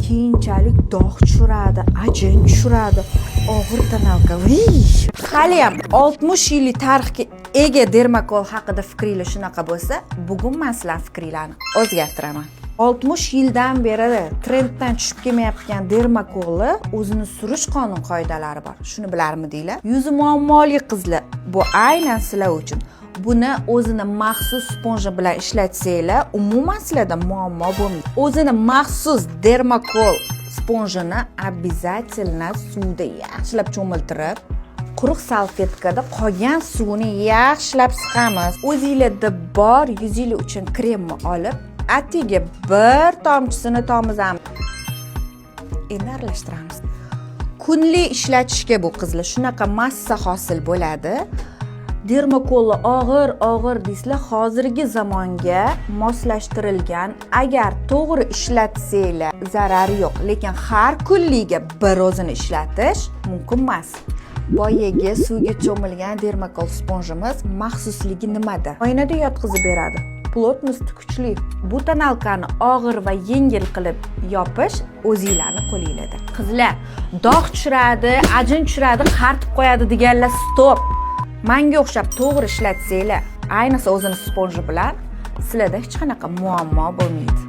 keyinchalik dog' tushiradi, ajin tushiradi, og'ir tonalka. Haliyam 60 yillik tarixga ega Dermacol haqida fikringlar shunaqa bo'lsa, bugun men sizlar fikringlarni o'zgartiraman. 60 yildan beri trenddan tushib kelmayotgan Dermacol'ni o'zini surish qonun qoidalari bor. Shuni bilarmidinglar? Yuzi muammoli qizlar, bu aynan sizlar uchun. Buni o'zini maxsus sponja bilan ishlatsanglar, umuman sizlarda muammo bo'lmaydi. O'zini maxsus Dermacol sponjini обязательно suvda yaxshilab cho'miltirib, quruq salfetkada qolgan suvni yaxshilab siqamiz. O'zingizda bor yuzinglar uchun kremni olib, atiga bir tomchisini tomizamiz. Endi aralashtiramiz. Kunli ishlatishga bu qizlar shunaqa massa hosil bo'ladi. Dermacol'ni og'ir deysizlar, hozirgi zamonga moslashtirilgan. Agar to'g'ri ishlatsanglar zarari yo'q, lekin har kunliga bir o'zini ishlatish mumkin emas. Boyagi suvga cho'milgan Dermacol sponjimiz maxsusligi nimada? Oynada yotqizib beradi. Plotnosti kuchli. Bu tonalkani og'ir va yengil qilib yopish o'zingizlarning qo'lingizda. Qizlar, dog' tushiradi, ajin tushiradi, qaritib qo'yadi deganlar stop. Menga o'xshab to'g'ri ishlatsanglar, ayniqsa o'zini sponji bilan, sizlarda hech qanaqa muammo bo'lmaydi.